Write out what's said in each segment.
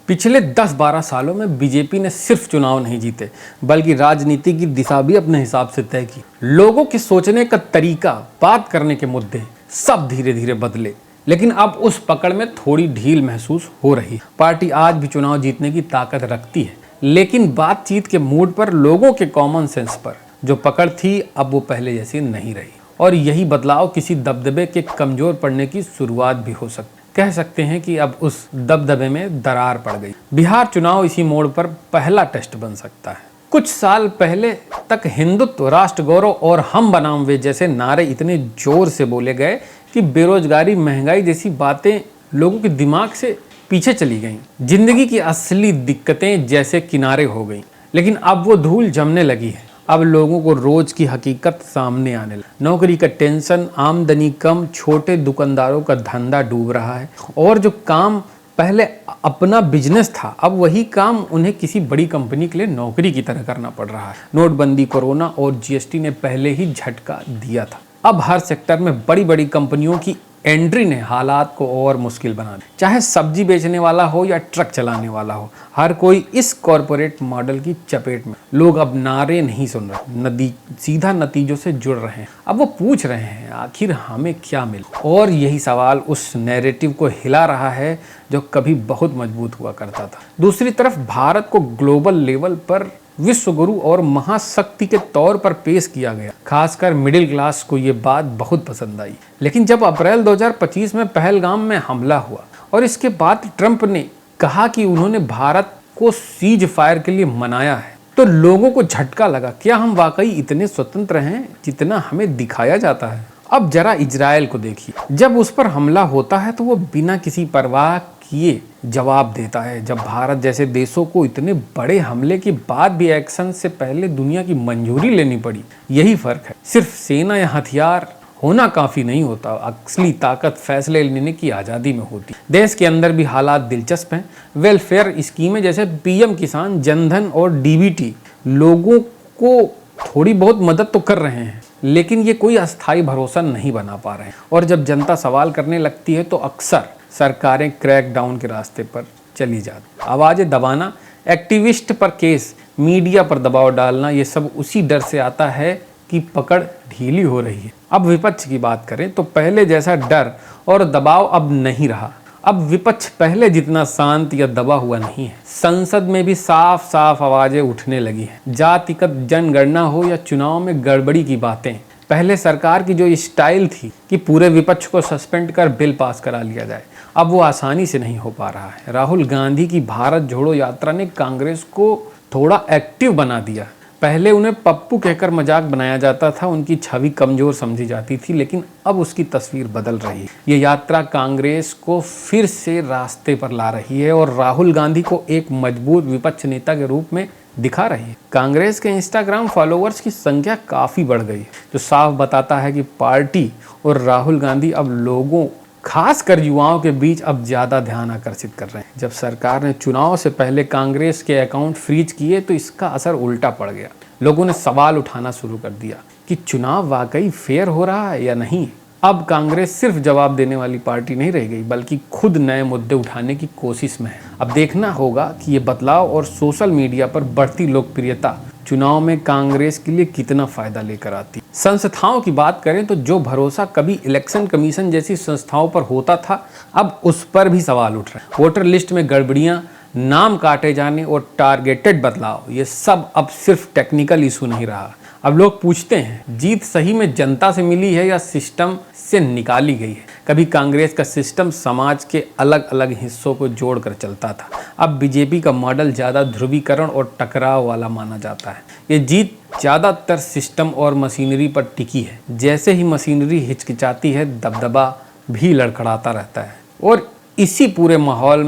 पिछले 10-12 सालों में बीजेपी ने सिर्फ चुनाव नहीं जीते बल्कि राजनीति की दिशा भी अपने हिसाब से तय की। लोगों के सोचने का तरीका, बात करने के मुद्दे सब धीरे धीरे बदले, लेकिन अब उस पकड़ में थोड़ी ढील महसूस हो रही है। पार्टी आज भी चुनाव जीतने की ताकत रखती है, लेकिन बातचीत के मूड पर, लोगों के कॉमन सेंस पर जो पकड़ थी अब वो पहले जैसी नहीं रही। और यही बदलाव किसी दबदबे के कमजोर पड़ने की शुरुआत भी हो सकती है। कह सकते हैं कि अब उस दबदबे में दरार पड़ गई। बिहार चुनाव इसी मोड़ पर पहला टेस्ट बन सकता है। कुछ साल पहले तक हिंदुत्व, राष्ट्र गौरव और हम बनाम वे जैसे नारे इतने जोर से बोले गए कि बेरोजगारी, महंगाई जैसी बातें लोगों के दिमाग से पीछे चली गईं। जिंदगी की असली दिक्कतें जैसे किनारे हो गईं। लेकिन अब वो धूल जमने लगी है। अब लोगों को रोज की हकीकत सामने आने लगी। नौकरी का टेंशन, आमदनी कम, छोटे दुकानदारों का धंधा डूब रहा है और जो काम पहले अपना बिजनेस था अब वही काम उन्हें किसी बड़ी कंपनी के लिए नौकरी की तरह करना पड़ रहा है। नोटबंदी, कोरोना और जीएसटी ने पहले ही झटका दिया था। अब हर सेक्टर में बड़ी बड़ी कंपनियों की एंट्री ने हालात को और मुश्किल बना दिया। चाहे सब्जी बेचने वाला हो या ट्रक चलाने वाला हो, हर कोई इस कॉरपोरेट मॉडल की चपेट में। लोग अब नारे नहीं सुन रहे, सीधा नतीजों से जुड़ रहे हैं। अब वो पूछ रहे हैं, आखिर हमें क्या मिला? और यही सवाल उस नैरेटिव को हिला रहा है जो कभी बहुत मजबूत हुआ करता था। दूसरी तरफ भारत को ग्लोबल लेवल पर विश्व गुरु और महाशक्ति के तौर पर पेश किया गया। खासकर मिडिल क्लास को ये बात बहुत पसंद आई। लेकिन जब अप्रैल 2025 में पहलगाम में हमला हुआ और इसके बाद ट्रंप ने कहा कि उन्होंने भारत को सीज फायर के लिए मनाया है, तो लोगों को झटका लगा। क्या हम वाकई इतने स्वतंत्र हैं जितना हमें दिखाया जाता है? अब जरा इजराइल को देखिए। जब उस पर हमला होता है तो वो बिना किसी परवाह किए जवाब देता है। जब भारत जैसे देशों को इतने बड़े हमले के बाद भी एक्शन से पहले दुनिया की मंजूरी लेनी पड़ी। यही फर्क है। सिर्फ सेना या हथियार होना काफी नहीं होता। असली ताकत फैसले लेने की आज़ादी में होती। देश के अंदर भी हालात दिलचस्प हैं। वेलफेयर स्कीमें जैसे पीएम किसान, जनधन और डीबीटी लोगों को थोड़ी बहुत मदद तो कर रहे हैं, लेकिन ये कोई अस्थायी भरोसा नहीं बना पा रहे हैं। और जब जनता सवाल करने लगती है तो अक्सर सरकारें क्रैकडाउन के रास्ते पर चली जाती। आवाज़ें दबाना, एक्टिविस्ट पर केस, मीडिया पर दबाव डालना, ये सब उसी डर से आता है कि पकड़ ढीली हो रही है। अब विपक्ष की बात करें तो पहले जैसा डर और दबाव अब नहीं रहा। अब विपक्ष पहले जितना शांत या दबा हुआ नहीं है। संसद में भी साफ साफ आवाजें उठने लगी हैं। जातिगत जनगणना हो या चुनाव में गड़बड़ी की बातें। पहले सरकार की जो स्टाइल थी कि पूरे विपक्ष को सस्पेंड कर बिल पास करा लिया जाए, अब वो आसानी से नहीं हो पा रहा है। राहुल गांधी की भारत जोड़ो यात्रा ने कांग्रेस को थोड़ा एक्टिव बना दिया। पहले उन्हें पप्पू कहकर मजाक बनाया जाता था, उनकी छवि कमजोर समझी जाती थी, लेकिन अब उसकी तस्वीर बदल रही है। ये यात्रा कांग्रेस को फिर से रास्ते पर ला रही है और राहुल गांधी को एक मजबूत विपक्ष नेता के रूप में दिखा रही है। कांग्रेस के इंस्टाग्राम फॉलोअर्स की संख्या काफी बढ़ गई है, जो साफ बताता है कि पार्टी और राहुल गांधी अब लोगों, खासकर युवाओं के बीच अब ज्यादा ध्यान आकर्षित कर रहे हैं। जब सरकार ने चुनाव से पहले कांग्रेस के अकाउंट फ्रीज किए तो इसका असर उल्टा पड़ गया। लोगों ने सवाल उठाना शुरू कर दिया कि चुनाव वाकई फेयर हो रहा है या नहीं। अब कांग्रेस सिर्फ जवाब देने वाली पार्टी नहीं रह गई, बल्कि खुद नए मुद्दे उठाने की कोशिश में है। अब देखना होगा कि ये बदलाव और सोशल मीडिया पर बढ़ती लोकप्रियता चुनाव में कांग्रेस के लिए कितना फायदा लेकर आती। संस्थाओं की बात करें तो जो भरोसा कभी इलेक्शन कमीशन जैसी संस्थाओं पर होता था, अब उस पर भी सवाल उठ रहे हैं। वोटर लिस्ट में गड़बड़ियां, नाम काटे जाने और टारगेटेड बदलाव, ये सब अब सिर्फ टेक्निकल इशू नहीं रहा। अब लोग पूछते हैं, जीत सही में जनता से मिली है या सिस्टम से निकाली गई है? कभी कांग्रेस का सिस्टम समाज के अलग अलग हिस्सों को जोड़कर चलता था। अब बीजेपी का मॉडल ज़्यादा ध्रुवीकरण और टकराव वाला माना जाता है। ये जीत ज़्यादातर सिस्टम और मशीनरी पर टिकी है। जैसे ही मशीनरी हिचकिचाती है, दबदबा भी लड़खड़ाता रहता है। और इसी पूरे माहौल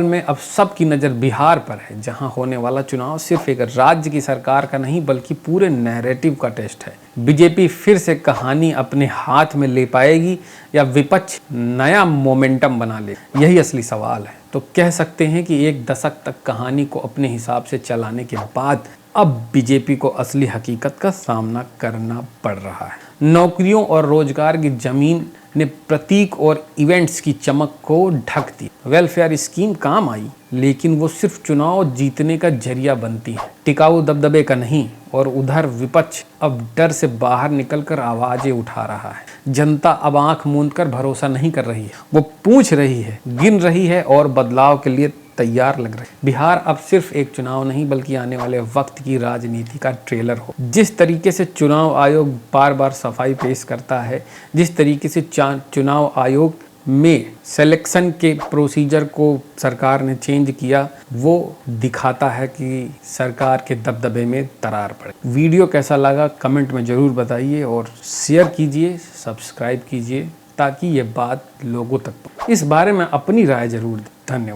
में अब सबकी नज़र बिहार पर है, जहां होने वाला चुनाव सिर्फ एक राज्य की सरकार का नहीं बल्कि पूरे नैरेटिव का टेस्ट है। बीजेपी फिर से कहानी अपने हाथ में ले पाएगी या विपक्ष नया मोमेंटम बना ले, यही असली सवाल है। तो कह सकते हैं कि एक दशक तक कहानी को अपने हिसाब से चलाने के बाद अब बीजेपी को असली हकीकत का सामना करना पड़ रहा है। नौकरियों और रोजगार की जमीन ने प्रतीक और इवेंट्स की चमक को ढक दिया। वेलफेयर स्कीम काम आई, लेकिन वो सिर्फ चुनाव जीतने का जरिया बनती है, टिकाऊ दबदबे का नहीं। और उधर विपक्ष अब डर से बाहर निकलकर आवाजें उठा रहा है। जनता अब आंख मूंद कर भरोसा नहीं कर रही है, वो पूछ रही है, गिन रही है और बदलाव के लिए तैयार लग रहे। बिहार अब सिर्फ एक चुनाव नहीं, बल्कि आने वाले वक्त की राजनीति का ट्रेलर हो। जिस तरीके से चुनाव आयोग बार बार सफाई पेश करता है, जिस तरीके से चुनाव आयोग में सिलेक्शन के प्रोसीजर को सरकार ने चेंज किया, वो दिखाता है कि सरकार के दबदबे में दरार पड़े। वीडियो कैसा लगा कमेंट में ज़रूर बताइए और शेयर कीजिए, सब्सक्राइब कीजिए, ताकि ये बात लोगों तक पहुंचे। इस बारे में अपनी राय जरूर दें। धन्यवाद।